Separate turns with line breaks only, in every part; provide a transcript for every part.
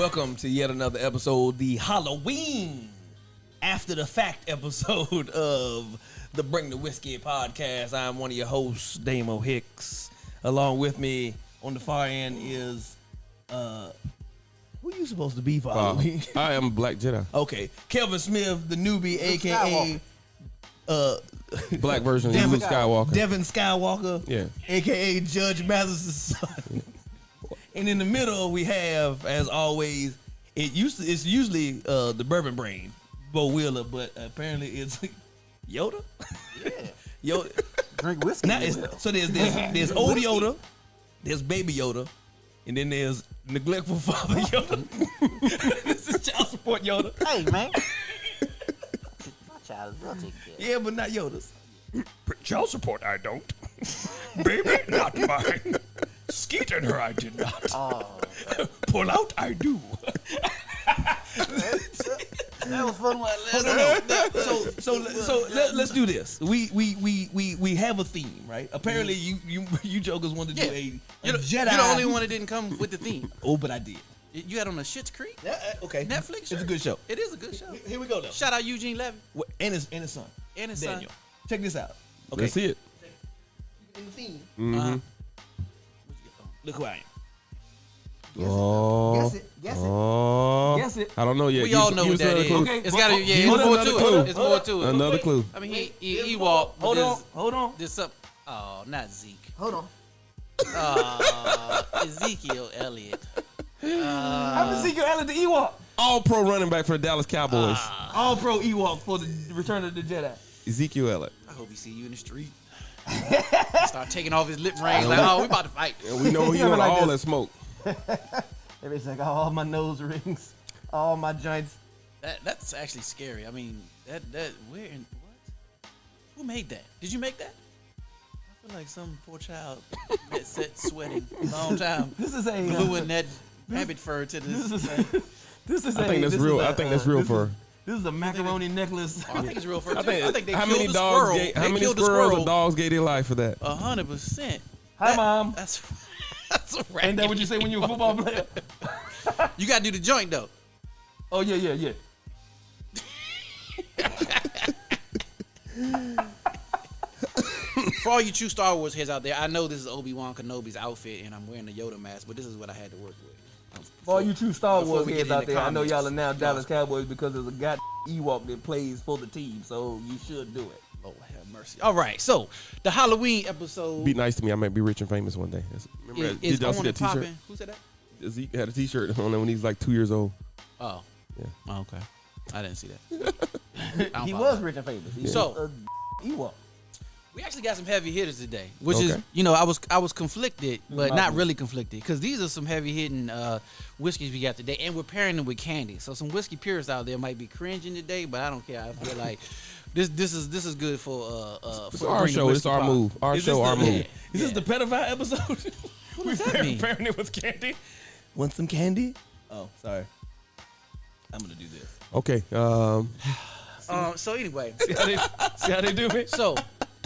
Welcome to yet another episode, the Halloween after the fact episode of the Bring the Whiskey podcast. I'm one of your hosts, Damo Hicks. Along with me on the far end is who you supposed to be for Halloween?
I am Black Jedi.
Okay, Kelvin Smith, the newbie, aka
Black version of Luke Skywalker.
Devin Skywalker,
Yeah.
aka Judge Mathis' son. And in the middle, we have, as always, it's usually the Bourbon Brain, Bo Wheeler, but apparently it's Yoda.
Yeah.
Yoda.
Drink whiskey.
So there's old Yoda, there's baby Yoda, and then there's neglectful father Yoda. This is child support Yoda.
Hey, man. My child is well taken care of.
Yeah, but not Yoda's.
Child support, I don't. Baby, not mine. Skeet in her, I did not.
Oh,
Pull out, I do.
that was fun while
Oh, no. Let's do this. We have a theme, right? Apparently, you jokers wanted to do a Jedi.
You're the only one that didn't come with the theme.
Oh, but I did.
You had on the Schitt's Creek
Okay.
Netflix show.
It's a good show.
It is a good show.
Here we go, though.
Shout out Eugene Levy
And his son,
and his
Daniel.
son.
Check this out. Okay.
Let's see it.
In the theme.
Uh-huh.
Look who I am.
Oh.
Guess it.
Oh.
Guess it.
I don't know yet.
We all know what that is.
Okay.
It's got to be. Yeah,
Give
it's
us
more
another
to
clue.
it. It's more to it.
Another clue.
I mean, he walked.
Hold on.
There's some. Oh, not Zeke.
Hold on.
Ezekiel Elliott.
I'm Ezekiel Elliott, the Ewok.
All pro running back for the Dallas Cowboys.
All pro Ewok for the Return of the Jedi.
Ezekiel Elliott.
I hope he see you in the street. Start taking off his lip rings like, oh, we about to fight.
And we know he
Yeah,
on
like
all
this.
that smoke.
Everybody's like, all my nose rings, all my joints.
That's actually scary. I mean, that where in what? Who made that? Did you make that? I feel like some poor child that sat sweating a long time,
This is a.
gluing that rabbit fur to this.
This is
I think that's real. I think that's real fur.
This is a macaroni necklace.
I think it's real fur.
I
too. I think they
how
killed
many
the
dogs?
squirrel.
How
They
many
killed the
squirrels or
squirrel.
dogs gave their life for that?
100%.
Hi, Mom.
That's a
Ain't that what you say when you're a football player?
You gotta do the joint though.
Oh, yeah.
For all you true Star Wars heads out there, I know this is Obi-Wan Kenobi's outfit, and I'm wearing the Yoda mask, but this is what I had to work with.
For all you true Star
Before
Wars
we get
heads out
into
there, I know y'all are
comments.
now Dallas Cowboys because there's a goddamn Ewok that plays for the team, so you should do it.
Lord have mercy. All right, so the Halloween episode
Be nice to me. I might be rich and famous one day. Remember that?
is
Did y'all see
on
that
and
T-shirt?
popping. Who said that?
Zeke had a T-shirt on when he was like 2 years old.
Oh.
Yeah.
Oh, okay. I didn't see that. I don't
He
follow
was
that.
rich and famous. He
So-
was a Ewok.
We actually got some heavy hitters today, which is,
Okay.
I was conflicted, but not really conflicted, because these are some heavy hitting whiskeys we got today, and we're pairing them with candy. So some whiskey purists out there might be cringing today, but I don't care. I feel like this is good for
It's our show. It's our move. Our show. Our move.
Is this the pedophile episode?
What does that mean?
Pairing it with candy. Want some candy? Oh, sorry. I'm gonna do this.
Okay.
So anyway,
See how they do me?
so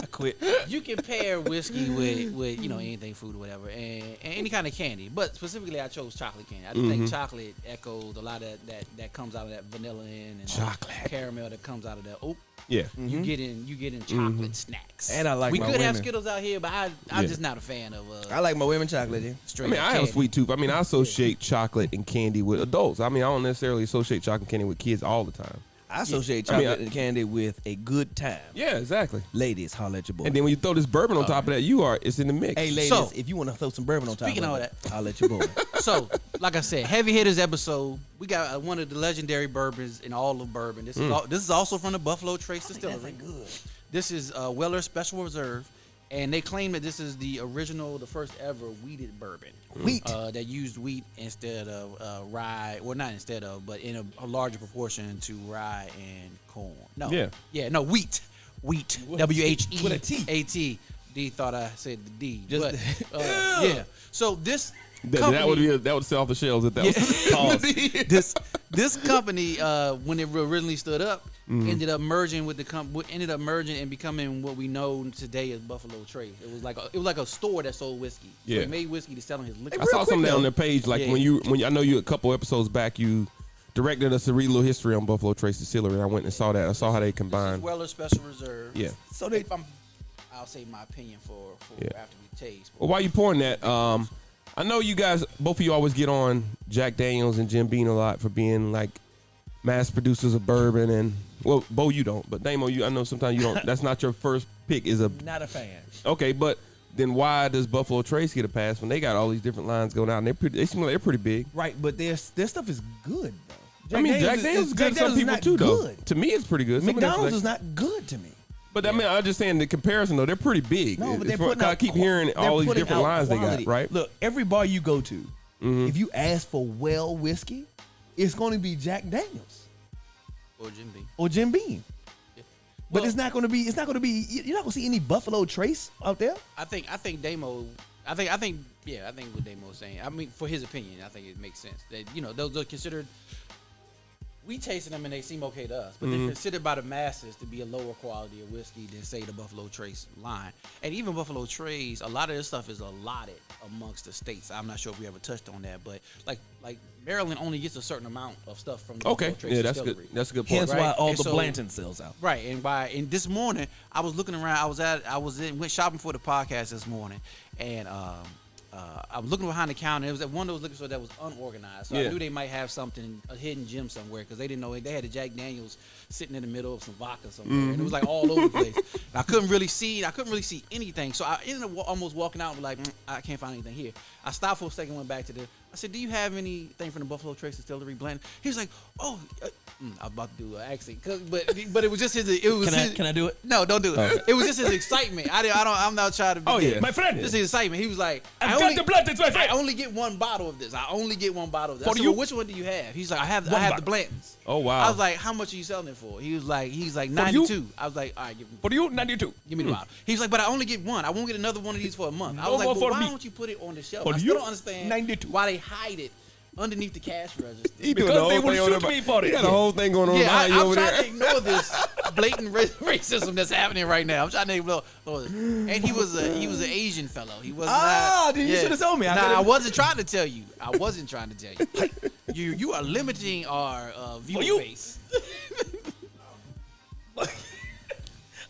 I quit.
you can pair whiskey with anything, food or whatever, and any kind of candy. But specifically, I chose chocolate candy. I just think chocolate echoes a lot of that comes out of that vanilla and
Chocolate.
caramel that comes out of that. Oh,
Yeah.
you get in chocolate snacks.
And I like
we
my
could have
women.
Skittles out here, but I'm
Yeah.
just not a fan of
I like my women chocolate. Yeah.
straight
I mean,
up
I have a
candy.
sweet tooth. I mean, I associate chocolate and candy with adults. I mean, I don't necessarily associate chocolate and candy with kids all the time.
I associate
I mean,
chocolate and candy with a good time.
Yeah, exactly.
Ladies, holler at your boy.
And then when you throw this bourbon on top of that, it's in the mix.
Hey, ladies,
So-
if you want to throw some bourbon on top
Speaking
of
of
it, I'll let your boy.
So, like I said, heavy hitters episode. We got one of the legendary bourbons in all of bourbon. This is also from the Buffalo Trace Distillery.
good.
This is Weller Special Reserve, and they claim that this is the first ever wheated bourbon.
Wheat.
That used wheat instead of rye, well, not instead of, but in a larger proportion to rye and corn. No, no, wheat, wheat, W-H-E-A-T.
With a T.
A-T. D thought I said the D,
Just
but yeah. So this
that
company,
would set off the shelves if that was
this This company, when it originally stood up, ended up merging with and becoming what we know today as Buffalo Trace. It was like a store that sold whiskey.
Yeah.
So he made whiskey to sell on his liquor.
I saw something on their page, like
Yeah.
when I know you a couple episodes back, you directed us to read a little history on Buffalo Trace Distillery. I went and saw that. I saw how they combined.
Weller Special Reserve.
Yeah.
So
I'll say my opinion for
Yeah.
after we taste.
Well, while you pouring that, I know you guys, both of you always get on Jack Daniels and Jim Beam a lot for being like mass producers of bourbon, and well, Bo, you don't, but Damo, I know sometimes you don't. That's not your first pick.
Not a fan.
Okay, but then why does Buffalo Trace get a pass when they got all these different lines going out? And they seem like they're pretty big.
Right, but their stuff is good though.
Jack Daniels is good to some people too, though. To me, it's pretty good. Some of them
McDonald's is not good to me.
But I mean, I'm just saying the comparison though, they're pretty big.
No, but
It's
they're putting
I
out
keep hearing all these different lines
quality.
they got, right?
Look, every bar you go to, if you ask for well whiskey, it's going to be Jack Daniels
Or Jim Beam.
or Jim Beam. But
Well-
it's not going to be. You're not going to see any Buffalo Trace out there.
I think Damo. I think what Damo's saying. I mean, for his opinion, I think it makes sense that those are considered. We tasted them and they seem okay to us, but they're considered by the masses to be a lower quality of whiskey than say the Buffalo Trace line. And even Buffalo Trace, a lot of this stuff is allotted amongst the states. I'm not sure if we ever touched on that, but like Maryland only gets a certain amount of stuff from the Buffalo Trace
Yeah, that's
distillery.
good. That's a good point.
Hence
Right.
why all
And
the
so-
Blanton sells out.
Right, and this morning I was looking around. Went shopping for the podcast this morning, and I was looking behind the counter. It was at one of those liquor stores that was unorganized, so I
Yeah.
knew they might have something, a hidden gem somewhere, because they didn't know they had a Jack Daniels sitting in the middle of some vodka somewhere, and it was like all over the place. And I couldn't really see anything, so I ended up almost walking out and like, I can't find anything here. I stopped for a second, went back to I said, do you have anything from the Buffalo Trace Distillery blend? He was like, oh, I was about to do an accent, but it was just his. It was
Can I do it?
No, don't do it.
Okay.
It was just his excitement. I'm not trying to be.
Oh, yeah.
My friend.
Just his excitement. He was like,
I've got the blood, it's my friend.
I only get one bottle of this. I only get one bottle of this. I
For
said,
you?
well, which one do you have? He's like, I have the
bottle.
Blantons.
Oh, wow.
I was like, how much are you selling it for? He's like
you?
92. I was like, all right,
For you, 92.
give me the bottle. He's like, but I only get one. I won't get another one of these for a month. I
No
was like,
more
well,
for
why
me.
don't you put it on the shelf?
For
I
you?
still don't understand
92.
why they hide it underneath the cash register.
He doing
Because
the
they
whole
will
thing on
shoot
there.
me for
He
it.
got a whole thing going on
Yeah,
behind you
I'm
over
trying
there.
to ignore this blatant racism that's happening right now. I'm trying to ignore it. And he was an Asian fellow. He was
then you should've told me.
I wasn't trying to tell you. You are limiting our viewer
you.
base.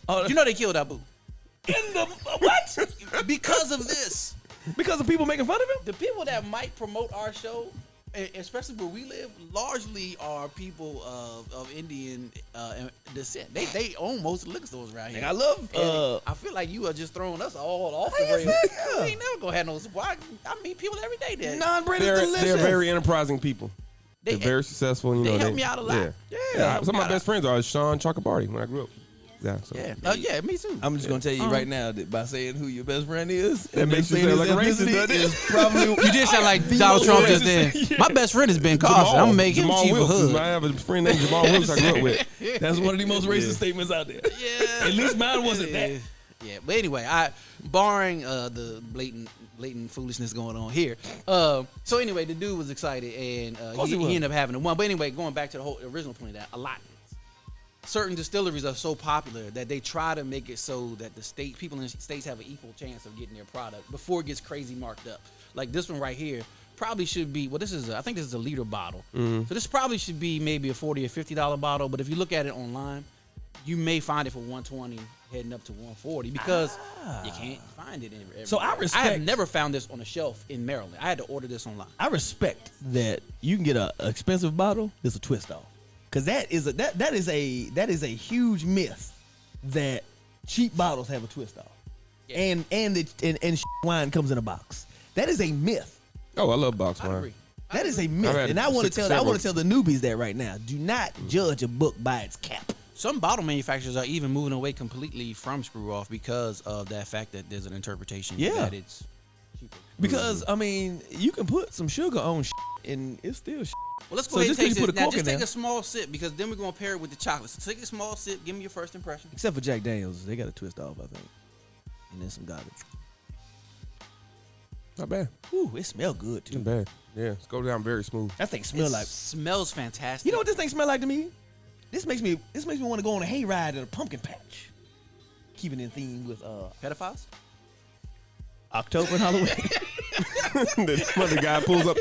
Oh,
You know they killed Abu
in the what?
because of this.
Because of people making fun of him?
The people that might promote our show, especially where we live, largely are people of Indian descent. They own most of the liquor stores around here.
I love.
And I feel like you are just throwing us all off the rails. We ain't never gonna have no supply. I meet people every day that
non-bread is
They're
delicious.
very enterprising people.
They-
They're very successful. You know,
they help me out a lot.
Yeah. Some of my best friends are Sean Chakrabarty when I grew up. Yeah. So.
yeah, me too.
I'm just gonna tell you right now that by saying who your best friend is,
That
and
makes you
saying
sound
his
like a racist,
ethnicity
doesn't it?
is probably
You did sound like Donald Trump just then. My best friend is Ben Carson. I'm gonna make him
Jamal
chief of
Wilkes.
hood.
I have a friend named Jamal Wilkes I grew up with.
That's one of the most racist statements out there.
Yeah.
At least mine wasn't that.
Yeah, but anyway, barring the blatant foolishness going on here. So anyway, the dude was excited and
course he was.
he ended up having a one. But anyway, going back to the whole original point of that, allotments. Certain distilleries are so popular that they try to make it so that people in the states have an equal chance of getting their product before it gets crazy marked up. Like this one right here probably should be. Well, I think this is a liter bottle. So this probably should be maybe a $40 or $50 bottle. But if you look at it online, you may find it for $120 heading up to $140 because you can't find it everywhere.
So I
have
respect-
never found this on a shelf in Maryland. I had to order this online.
I respect that you can get an expensive bottle. It's a twist off, because that is a huge myth that cheap bottles have a twist off,
Yeah.
and wine comes in a box. That is a myth.
Oh, I love box
I
wine.
agree.
That is a myth,
I've had
and I want to
several.
tell the newbies that right now. Do not judge a book by its cap.
Some bottle manufacturers are even moving away completely from screw off because of that fact that there's an interpretation
Yeah.
that it's cheaper.
Because I mean, you can put some sugar on and it's still.
Well, let's go
So
ahead
just
and
'cause
taste
you
it.
put a
Now,
cork
just
in
take
there-
a small sip because then we're going to pair it with the chocolate. So take a small sip. Give me your first impression.
Except for Jack Daniels, they got a twist off, I think, and then some garbage.
Not bad.
Ooh, it smell good too.
Not bad. Yeah, it's go down very smooth.
That thing smell like.
Smells fantastic.
You know what this thing smell like to me? This makes me want to go on a hayride at a pumpkin patch. Keeping in theme with
pedophiles?
October and Halloween.
The mother guy pulls up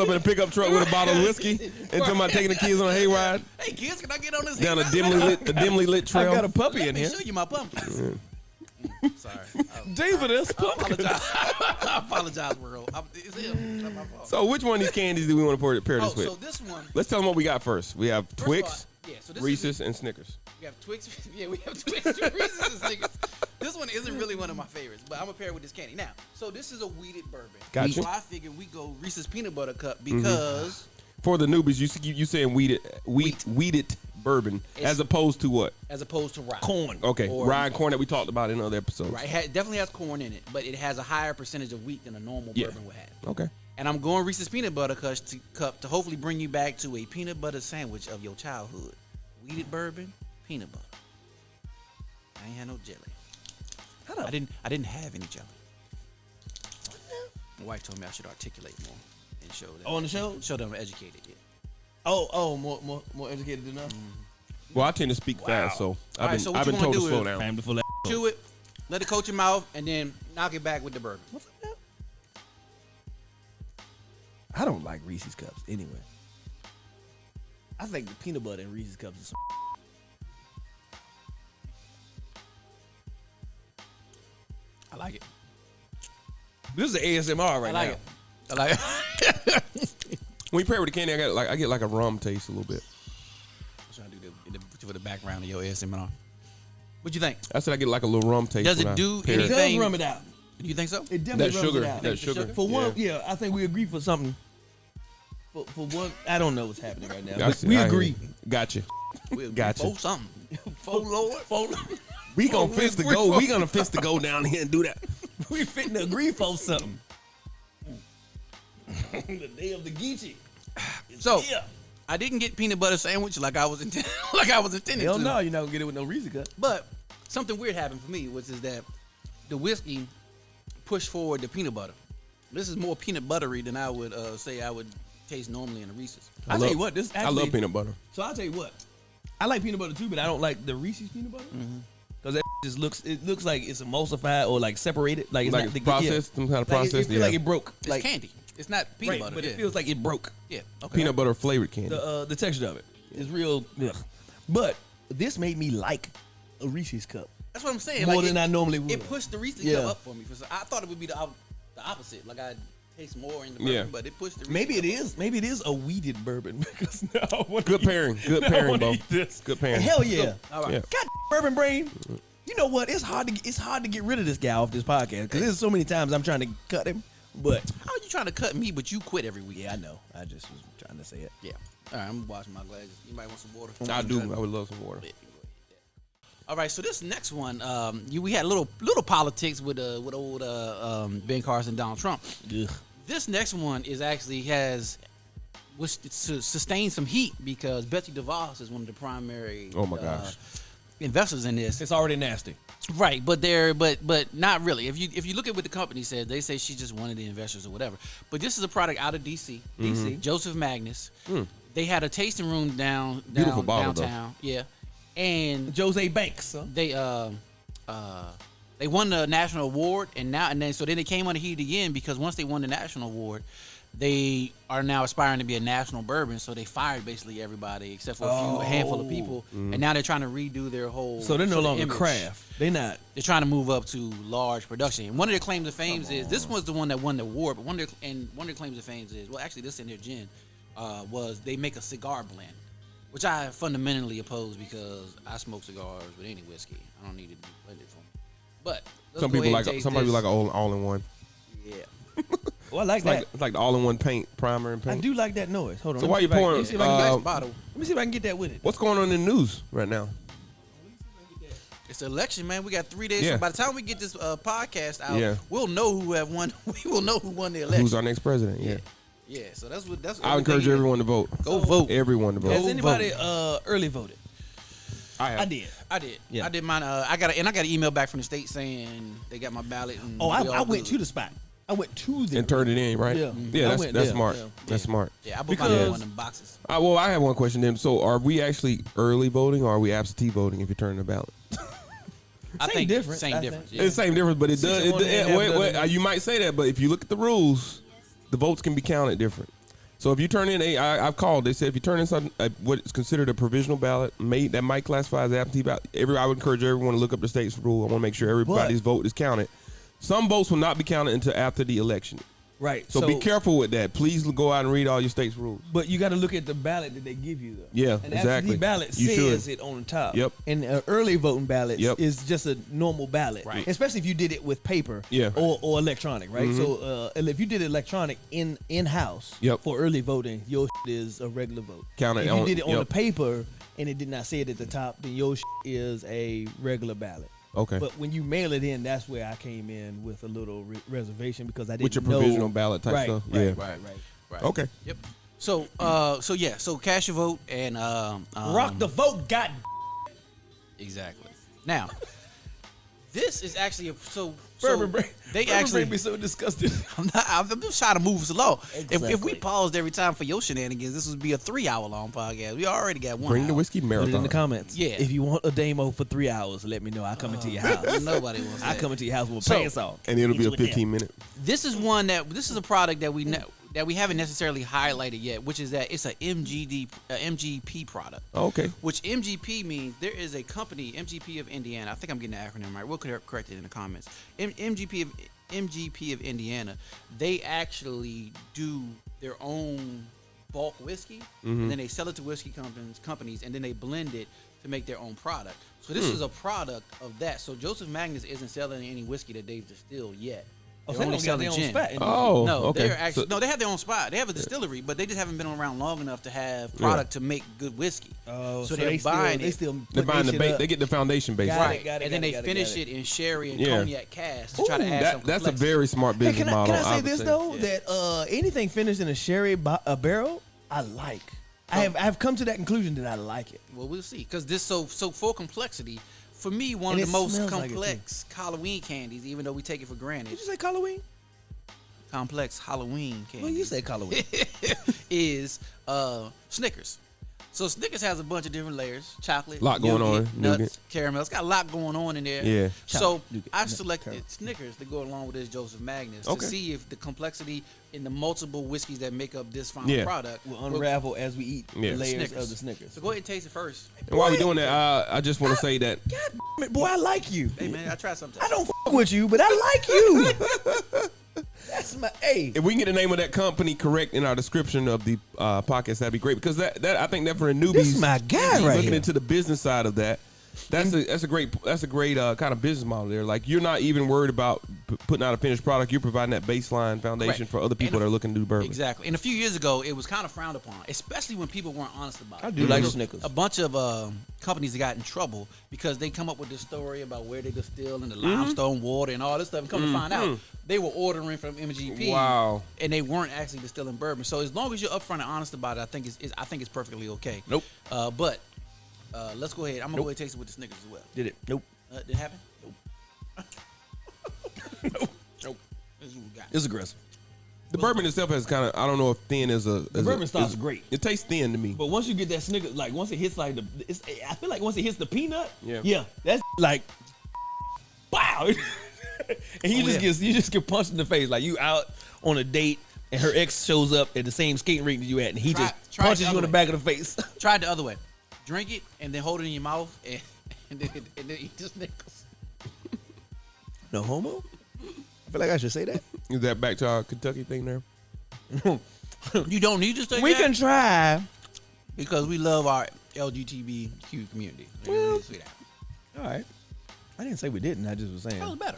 in a pickup truck with a bottle of whiskey and talking about taking the kids on a hayride
Hey kids, can I get on this?
down a dimly lit
I
trail.
got a puppy
Let
in
me
here.
show you my pumpkins. Sorry.
David, that's pumpkin.
I apologize, world. It's him. It's not my fault.
So which one of these candies do we want to pair this
so
with?
this one.
Let's tell them what we got first. We have
First of
Twix,
all, yeah, so this
Reese's, and Snickers.
We have Twix. Yeah, we have Twix, Reese's, and Snickers. This one isn't really one of my favorites, but I'm gonna pair it with this candy. Now, so this is a weeded bourbon.
Gotcha.
So I figured we go Reese's Peanut Butter Cup because
For the newbies, you saying weeded bourbon as opposed to what?
as opposed to rye.
Corn.
Okay,
Or-
rye and corn that we talked about in other episodes.
Right, it definitely has corn in it, but it has a higher percentage of wheat than a normal
Yeah.
bourbon would have.
Okay.
And I'm going Reese's Peanut Butter Cup to hopefully bring you back to a peanut butter sandwich of your childhood. Weeded bourbon, peanut butter. I ain't had no jelly. I didn't have any jelly. My wife told me I should articulate more and show them.
On the show?
Show them I'm educated. Yeah.
Oh, more educated than us.
Well, I tend to speak fast, so
Alright,
I've
so
been,
what
I've
you
been
wanna
told to
do
slow
is-
down.
Time to full that.
Chew it, let it coat your mouth, and then knock it back with the bourbon.
What's up now? I don't like Reese's cups anyway. I think the peanut butter in Reese's cups is some.
I like it.
This is ASMR right
I like
now.
it. I like it.
When you pair it with the candy, I get like a rum taste a little bit.
I'm trying to do for the background of your ASMR. What you think?
I said I get like a little rum taste.
Does
when
it
I
do
pair
It
anything?
does rum it out.
Do you think so?
It definitely
That
rums
sugar,
it out.
that sugar.
For one, yeah, I think we agree for something. For one, I don't know what's happening right now.
I
But
see-
Oh,
we
I
agree.
Gotcha.
We'll
Gotcha.
both something.
For Lord,
We gonna fist to go. We gonna fist to go down here and do that.
we fitting to agree for something. The day of the Geechee.
So
Yeah.
I didn't get peanut butter sandwich like I was intending.
Hell
to.
no, you're not gonna get it with no Reese's cup.
But something weird happened for me, which is that the whiskey pushed forward the peanut butter. This is more peanut buttery than I would say I would taste normally in a Reese's.
I tell you what, this
I
actually.
love peanut butter.
So I'll tell you what, I like peanut butter too, but I don't like the Reese's peanut butter because that just looks like it's emulsified or like separated, like it's
Like
not
it's processed, some kind of
Like it
process.
feel like it broke.
It's
Like
candy. It's not peanut
right,
butter.
but
yeah.
it feels like it broke.
yeah. Okay.
peanut butter flavored candy.
The texture of it is real. Ugh. But this made me like a Reese's cup.
That's what I'm saying.
More
like
than I normally would.
It pushed the Reese's
Yeah.
cup up for me. I thought it would be the opposite. Like I taste more in the bourbon,
Yeah.
but it pushed the Reese's
Maybe it
cup up.
is. Maybe it is a weeded bourbon because now I wanna
Good
eat-
pairing. Good
now I
pairing,
wanna
Bo.
eat this.
Good pairing.
Hell yeah!
All right.
Yeah.
God, bourbon brain. You know what? It's hard to get rid of this guy off this podcast because there's so many times I'm trying to cut him, but
How are you trying to cut me, but you quit every week?
yeah, I know. I just was trying to say it.
Yeah. All right, I'm washing my glasses. Anybody want some water?
I do. I would love some water.
Yeah, you go ahead, yeah. All right, so this next one, we had a little politics with old Ben Carson, Donald Trump.
Ugh.
This next one is actually sustained some heat because Betsy DeVos is one of the primary
Oh my gosh.
investors in this.
It's already nasty.
Right, but not really. If you look at what the company said, they say she's just one of the investors or whatever. But this is a product out of DC. Joseph Magnus. They had a tasting room
Beautiful bottle, though.
downtown. Yeah, and
Jose Banks. Huh?
they won the national award, and then they came under heat again because once they won the national award, they are now aspiring to be a national bourbon. So they fired basically everybody except for a handful of people, and now they're trying to redo their whole.
So they're no
sort of
longer
image.
craft. They not.
They're trying to move up to large production. And one of their claims to fame is this was the one that won the award, but one of their claims to fame is actually this in their gin was they make a cigar blend, which I fundamentally oppose because I smoke cigars with any whiskey. I don't need it to be blended for me. But let's
Some
go
people
ahead
like
and taste
somebody
this.
like an all-in-one.
Yeah.
Well, I like that.
It's like the all-in-one paint primer and
I
paint.
do like that noise. Hold on.
So
let
why
me
you
see if I can-
pouring,
Let me see if I can
Nice
get-
bottle.
let me see if I can get that with it.
What's going on in the news right now?
It's the election, man. We got 3 days.
Yeah.
So by the time we get this podcast out,
Yeah.
we'll know who have won. We will know who won the election.
Who's our next president? Yeah.
Yeah. So that's what.
I encourage everyone to vote.
Go vote.
Everyone to
Has
vote.
anybody early voted?
I have.
I did.
I did.
Yeah.
I did mine. I got an email back from the state saying they got my ballot. And
Oh,
we
I
all
went
good.
to the spot. I went to the
and turned it in, right?
Yeah.
Yeah,
I went
that's
there.
smart.
Yeah.
That's smart.
Yeah, I bought
Because-
mine in one of them boxes.
Well, I have one question then. So, are we actually early voting or are we absentee voting if you're turning the ballot?
I
Same
think
difference,
Same
I
difference.
think.
Yeah.
It's the same difference, but it does.
Six in one hand, half
Wait,
dozen.
you might say that, but if you look at the rules, the votes can be counted different. So if you turn in I've called. They said if you turn in something what is considered a provisional ballot, that might classify as absentee ballot. I would encourage everyone to look up the state's rule. I want to make sure everybody's vote is counted. Some votes will not be counted until after the election.
Right.
So be careful with that. Please go out and read all your state's rules.
But you got to look at the ballot that they give you, though.
Yeah,
and
exactly.
The ballot
You
says
should.
it on the top.
Yep.
And early voting ballots
Yep.
is just a normal ballot,
Right.
Especially if you did it with paper,
Yeah.
or electronic, right? So if you did it electronic in house,
Yep.
for early voting, your is a regular vote.
Counted
If you
on-
did it on
yep.
the paper and it did not say it at the top, then your is a regular ballot.
Okay.
But when you mail it in, that's where I came in with a little reservation because I didn't
With your
know-
provisional ballot type
right,
stuff.
Right,
Yeah.
Right.
Okay.
Yep. So cast your vote and
Rock the vote, God.
exactly. Now, this is actually
Bourbon
they
Bourbon
actually.
made me so disgusted.
I'm just trying to move us along. If we
Exactly.
paused every time for your shenanigans, this would be a 3-hour long podcast. We already got 1
Bring the
hour.
whiskey
Put it
marathon.
in the comments.
Yeah.
If you want a demo for 3 hours, let me know. I'll come into your house.
Nobody wants
I
that.
come into your house with
So-
pants off.
And it'll be a
With them.
15-minute.
This is a product that we haven't necessarily highlighted yet, which is that it's a MGP product.
Okay.
Which MGP means there is a company, MGP of Indiana. I think I'm getting the acronym right. We'll correct it in the comments. MGP of Indiana. They actually do their own bulk whiskey, and then they sell it to whiskey companies, and then they blend it to make their own product. So this is a product of that. So Joseph Magnus isn't selling any whiskey that they've distilled yet.
Oh,
They're
so they
only
don't got
selling
their own
gin.
spot.
Oh,
No,
okay.
they're actually
So-
they have their own spot. They have a distillery, but they just haven't been around long enough to have product to make good whiskey.
Oh,
so they're buying it.
They're buying the base. They get the foundation base.
Got
Right.
it, got it,
and then
got it,
they
got it,
finish
got
it
it.
in sherry and
Yeah.
cognac cask to try to add some
That's a
complexity.
very smart
Hey,
business
can I
model.
say
would
this
say.
though? That anything finished in a sherry barrel, I like. I've come to that conclusion that I like it.
Well, we'll see. Because this so for complexity, for me, one
And
of
it
the most
smells like it, too.
complex Halloween candies, even though we take it for granted,
Did you say Halloween?
complex Halloween candy.
Well, you said Halloween.
is Snickers. So Snickers has a bunch of different layers: chocolate,
Lot going
nougat,
on,
nuts,
nougat.
caramel. It's got a lot going on in there.
Yeah.
So
Chocolate, nougat,
I've
nut,
selected
caramel.
Snickers to go along with this Joseph Magnus
Okay.
to see if the complexity in the multiple whiskeys that make up this final
Yeah.
product
Will unravel as we eat
Yeah.
the layers
Snickers.
of the Snickers.
So go ahead and taste it first.
And while we're doing that, I just want to say that
God damn it, boy, I like you.
Hey man, I tried something.
I don't fuck with you, but I like you. That's my
if we can get the name of that company correct in our description of the podcast, that'd be great. Because that I think that for the newbies,
This is my guy right
looking
here.
into the business side of that. That's a great kind of business model there. Like you're not even worried about putting out a finished product. You're providing that baseline foundation
Correct.
for other people
And
that are looking to do bourbon.
Exactly. And a few years ago, it was kind of frowned upon, especially when people weren't honest about it.
I do like
So
Snickers.
A bunch of companies got in trouble because they come up with this story about where they distill and the limestone water and all this stuff. And come to find out, they were ordering from MGP.
Wow.
And they weren't actually distilling bourbon. So as long as you're upfront and honest about it, I think it's perfectly okay.
Nope.
But let's go ahead. I'm gonna go ahead and taste it with the Snickers as well.
Did it? Nope.
Did it happen? Nope.
Nope.
This is what we got.
It's aggressive.
The bourbon itself has kind of, I don't know if thin is a.
The bourbon starts great.
It tastes thin to me.
But once you get that Snickers, like once it hits like I feel like once it hits the peanut,
Yeah.
that's like, wow. And you just get punched in the face. Like you out on a date and her ex shows up at the same skating rink that you at, and he
Try
just punches
it
you in the
the
back of the face.
Try it the other way. Drink it and then hold it in your mouth and then eat the Snickers.
No homo. I feel like I should say that.
Is that back to our Kentucky thing there?
You don't need to say
We
that
can try.
because we love our LGBTQ community. You don't need to say that.
All right. I didn't say we didn't. I just was saying.
That was better.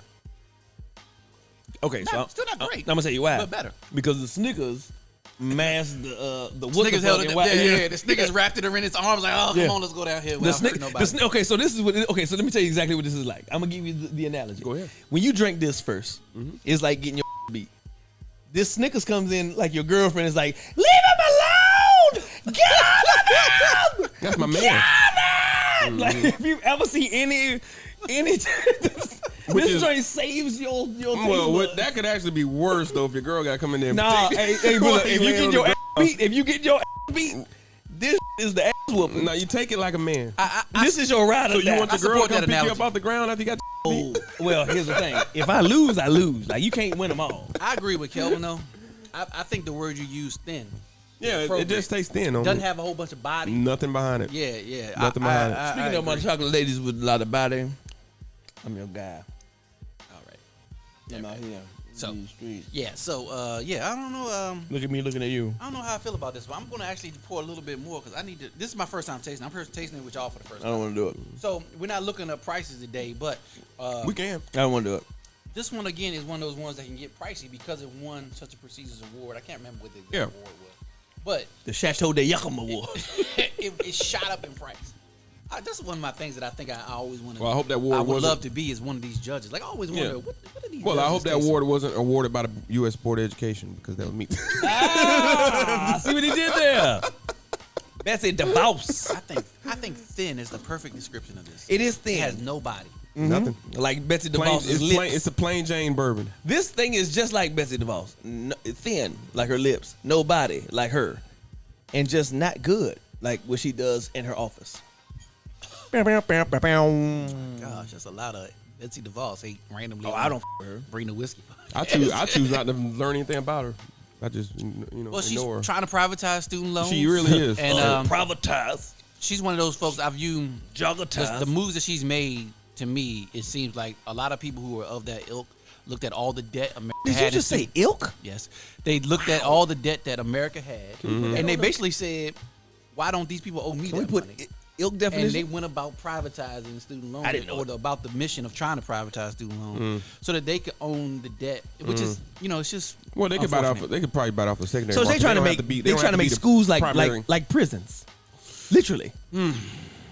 Okay, so
Still not great,
I'm gonna tell you why.
but better.
Because the Snickers masked the
Snickers held it.
yeah.
The Snickers wrapped it around its arms like, oh,
Yeah.
come on, let's go down here
The
without
Snick,
hurting nobody.
okay, so this is what. Okay, so let me tell you exactly what this is like. I'm gonna give you the analogy.
Go ahead.
When you drink this 1st it's like getting your beat. This Snickers comes in like your girlfriend is like, leave him alone, get out of him,
That's my man.
get out of not. Like if you ever see any this joint saves your taste
Well,
buds.
that could actually be worse though if your girl got to come in there. And
Nah, hey, brother, if you get your ass
beat,
beat, this is the ass whooping.
no, you take it like a man.
This is your ride or
So you
die.
want
I
your girl to
support
come
that
pick you
analogy.
up off the ground after you got beat?
Well, here's the thing. If I lose, I lose. Like you can't win them all.
I agree with Kelvin though. I think the word you use, thin,
Yeah, it
appropriate.
just tastes thin on
doesn't
me.
have a whole bunch of body.
Nothing behind it.
Yeah.
Nothing behind it.
Speaking of my chocolate ladies with a lot of body, I'm your guy.
All right.
I'm out here.
So-
in these streets.
Yeah. So I don't know.
Look at me looking at you.
I don't know how I feel about this, but I'm gonna actually pour a little bit more because I need to. This is my first time tasting. I'm first tasting it with y'all for the first
I don't
time.
want to do it.
So we're not looking up prices today, but
We can.
I don't want to do it.
this one again is one of those ones that can get pricey because it won such a prestigious award. I can't remember what the
Yeah.
award was, but
The Chateau de Yucca Award.
it shot up in price. That's one of my things that I think I always want to.
Well, I hope that award
I would
wasn't-
love to be is one of these judges. Like I always wonder,
Yeah.
what are these?
Well, I
judges
hope that
taste
award wasn't awarded by the U.S. Board of Education because that was me.
See what he did there. That's a DeVos.
I think thin is the perfect description of this.
It is
It
thin.
has no body.
Nothing.
Like Betsy
Plain,
DeVos'
it's,
lips.
plain, it's a plain Jane bourbon.
This thing is just like Betsy DeVos. No, thin, like her lips. No body, like her. And just not good, like what she does in her office.
Gosh, that's a lot of Betsy DeVos hate randomly.
Oh, I don't f her.
bring the whiskey.
I choose not to learn anything about her. I just
Well, she's
ignore her.
trying to privatize student loans.
She really is.
And
Privatize.
she's one of those folks I view.
Jogatize.
The moves that she's made to me, it seems like a lot of people who are of that ilk looked at all the debt America
Did
had.
you just say ilk?
Yes, they looked at all the debt that America had,
Mm-hmm.
and they basically said, "Why don't these people owe me
Can we
that
put
money?"
ilk
And
definition?
they went about privatizing student loans,
I didn't know
or
it.
about the mission of trying to privatize student loans,
Mm.
so that they could own the debt, which is, it's just
Well, they could bite off.
unfortunate.
They could probably bite off a secondary.
So they
market.
trying to
don't
make
have be-
they
don't
trying
have
to make
be the
schools like
primary-
like prisons, literally.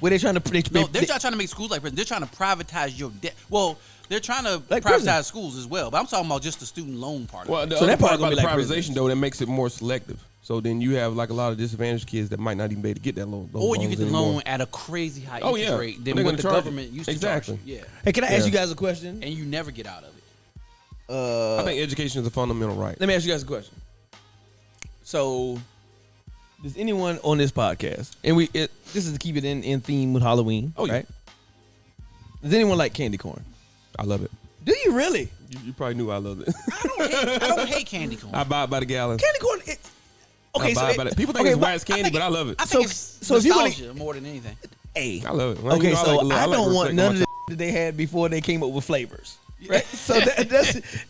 Where they trying to
No, they're not trying to make schools like prison. They're trying to privatize your debt. Well, they're trying to
Like
privatize
prison.
schools as well, but I'm talking about just the student loan part.
Well,
of it.
the
So
other
that part
part
gonna
about
be
the
like
privatization
prisons.
though, that makes it more selective. So then you have like a lot of disadvantaged kids that might not even be able to get that loan. those
Or you
loans
get the
anymore.
loan at a crazy high
Oh,
interest
yeah.
rate
They're
than what
gonna
the
charge
government
you.
used to
Exactly.
charge you. Yeah,
Hey, can I ask
Yeah.
you guys a question?
and you never get out of it.
I think education is a fundamental right.
Let me ask you guys a question. So, does anyone on this podcast, and this is to keep it in theme with Halloween,
Oh, yeah.
right? Does anyone like candy corn?
I love it.
Do you really?
You probably knew I loved it.
I don't hate candy corn.
I buy it by the gallon.
Candy corn. Okay,
I buy it by the, people think
okay,
it's
but
wax candy, but I love it.
I think
So-
it's
so if you wanna-
nostalgia more than anything.
Hey,
I love it. Well,
okay,
you know,
so
like
I
like
don't want
respect
none
my
of the that they had before they came up with flavors. Right? So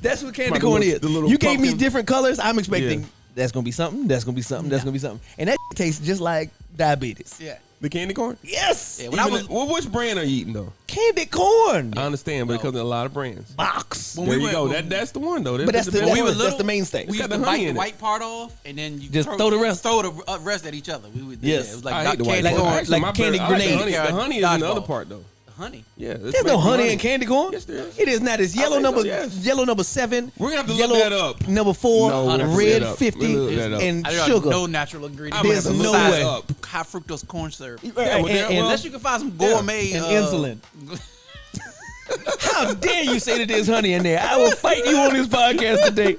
that's what candy
Like
corn
the
is.
little
You gave me
pumpkin.
different colors. I'm expecting
Yeah.
that's gonna be something. That's gonna be something. That's gonna be something. And that tastes just like diabetes.
Yeah.
The candy corn?
Yes.
Yeah, when I was
Which brand are you eating though?
Candy corn
I understand, but it comes in a lot of brands.
box.
When
There
we
you
were-
go. That's the one though.
But that's the
best
we were
one.
little,
that's the mainstay.
we
got
used to
the honey
bite the
in it.
white part off, and then you
Just throw the rest.
Throw the rest at each other. We would.
Yes.
Yeah, it was
I
like
hate the white
candy
part.
corn.
Actually,
like
my
candy
I like
grenade.
The honey is in the
Dodgeball.
other part though.
honey.
Yeah,
There's no honey in candy corn.
Yes, there is.
It is not. It's yellow
think so,
number
yes.
yellow number 7.
We're gonna have to
yellow
look that up.
Number 4,
No, we're gonna have to look
red
that up.
50,
We'll look that up.
and
I don't
sugar.
no natural ingredients.
I'm gonna
There's
have to
no
look that
way.
up.
High fructose corn syrup.
Right,
Yeah, well,
and-
Unless you can find some gourmet
and insulin. How dare you say that there's honey in there? I will fight you on this podcast today.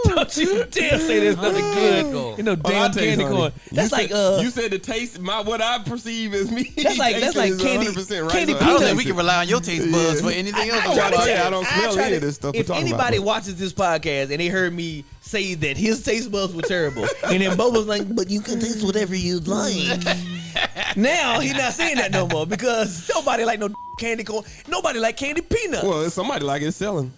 Don't you dare say there's nothing good in no
I'll
damn
taste
candy
honey.
corn. That's
you
like
said, you said the taste. What I perceive as me.
That's like candy-
100% right,
candy
so
I don't
peanuts.
think we can rely on your taste buds for anything else.
I tell you, I don't
I
smell
try
any
to-
of this stuff we're
If
talking
anybody
about.
watches this podcast and they heard me say that his taste buds were terrible, and then Bubba's like, "But you can taste whatever you'd like." Now he's not saying that no more because nobody like no candy corn. Nobody like candy peanuts.
Well, if somebody like it selling.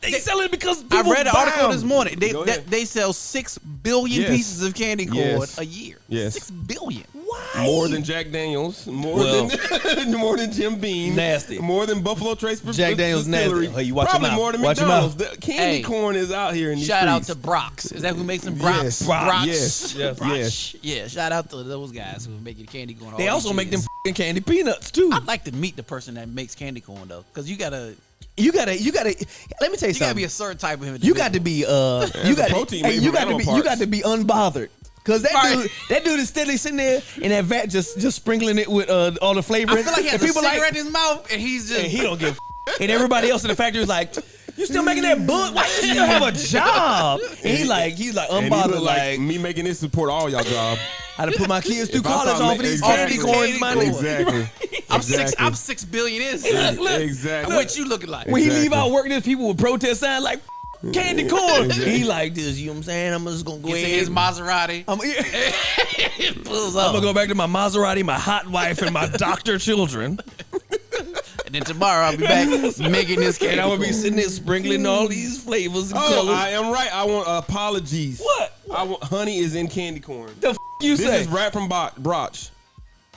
They sell it because
I
people
read an
buy
article
'em.
this morning.
Go ahead.
They sell 6 billion
Yes.
pieces of candy corn
Yes.
a year.
Yes.
6 billion.
Why?
More than Jack Daniels, more
Well,
than more than Jim Beam,
nasty.
more than Buffalo Trace.
Jack Daniels
Distillery.
nasty. Hey, you watch your
Probably
mouth.
more than
Watch your
McDonald's.
mouth.
The candy
Hey.
corn is out here in these
Shout out to
streets.
Brock's. Is that who makes them Brock's?
Yes.
Brock's.
Yes.
Yes.
Brock's.
Yes.
Yeah, shout out to those guys who make the candy corn.
They
all
also
these
make them
years.
f***ing candy peanuts too.
I'd like to meet the person that makes candy corn though, because you gotta
You gotta. Let me tell you
you gotta
something.
be a certain type of him.
You got to be. You got.
protein
Hey,
made
you
from
got to
animal
be. You
parts.
got to be unbothered. Cause that dude is steadily sitting there in that vat, just sprinkling it with all the flavor.
I feel like he has a
people
cigarette in his mouth, and he's just.
and he don't give. And everybody else in the factory is like, "You still making that book? Why you still have a job?" And he's like
And he
unbothered,
look
like,
me making this support all y'all job.
how to put my kids through
If I
college
start
off of these
exactly.
candy corns, my nigga.
Exactly.
I'm 6 billion in.
Exactly.
What you looking like?
When he leave
Exactly.
out work, there's people with protest signs like candy corn. And he like this, you know what I'm saying? I'm just gonna go
Gets in
ahead.
his Maserati. Pulls
I'm
up.
gonna go back to my Maserati, my hot wife, and my doctor children.
And then tomorrow I'll be back making this candy.
And I'm gonna be sitting there sprinkling all these flavors and
Oh,
colors.
I am right. I want apologies.
What?
I want honey is in candy corn.
The you
This
say?
is rap from Broch.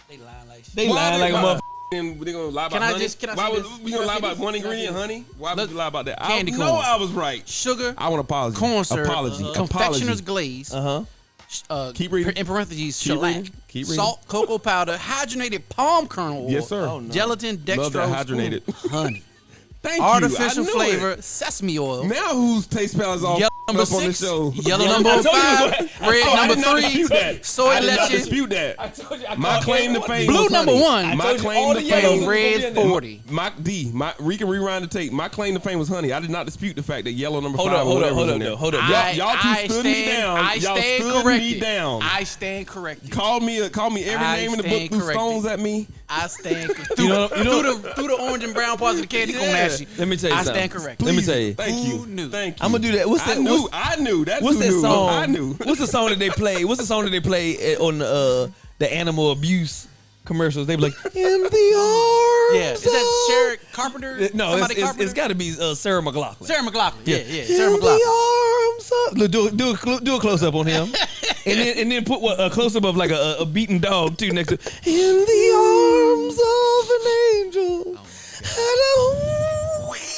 They lying like shit.
They lying like a motherfucker.
And they gonna lie about
Can I
honey?
just- can I
Why
say
would
this?
we
Can
gonna
I
lie
say
about
this?
one
Can I say
ingredient,
this?
honey? Why would
Look,
you lie about that?
candy
I know
corn.
I was right.
Sugar,
I want apology.
corn syrup,
Apology.
confectioner's glaze,
Keep reading.
in parentheses,
Keep
shellac,
reading. Keep reading.
salt, cocoa powder, hydrogenated palm kernel oil,
Yes, sir.
gelatin,
Love that
dextrose,
hydrogenated.
honey,
Thank
artificial
you. I knew
flavor,
It.
sesame oil,
Now whose taste palette is all
yellow
up
number
on the
6,
show?
yellow number
I told you
5,
it was-
red
Oh, I
number
did not
3,
dispute that.
soy
I did not
leche,
dispute that.
I told you,
My claim to fame
blue
was
number
honey.
1,
My
told you all
claim
the
to
yellows
fame.
was-
red 40.
We can rewind the tape. My claim to fame was honey. I did not dispute the fact that yellow number 5
Hold
or
up,
whatever was
hold
in there.
up, hold up.
Y'all two stood me down.
I
Y'all
stand
stood
corrected.
me down.
I stand corrected.
Call me every
I
name in the book,
stand
threw
corrected.
stones at me.
I stand
You know-
through the orange and brown parts of the candy corn
Yeah.
actually.
Let me tell you
I
something.
stand corrected.
Let me tell you.
Thank
Who
you.
knew?
Thank you.
I'm gonna do that. What's that?
I knew. That's
What's
who
that
knew.
song?
I knew.
What's the song that they play? What's the song that they play on the animal abuse commercials? They be like, "In the arms."
Yeah, is that Sherry Carpenter?
No,
Somebody
it's
Carpenter?
got to be Sarah McLachlan.
Sarah McLachlan. Yeah,
In
Sarah McLachlan.
the arms of. Look, do a close up on him, and then put a close up of like a beaten dog too next to. In the arms of an angel.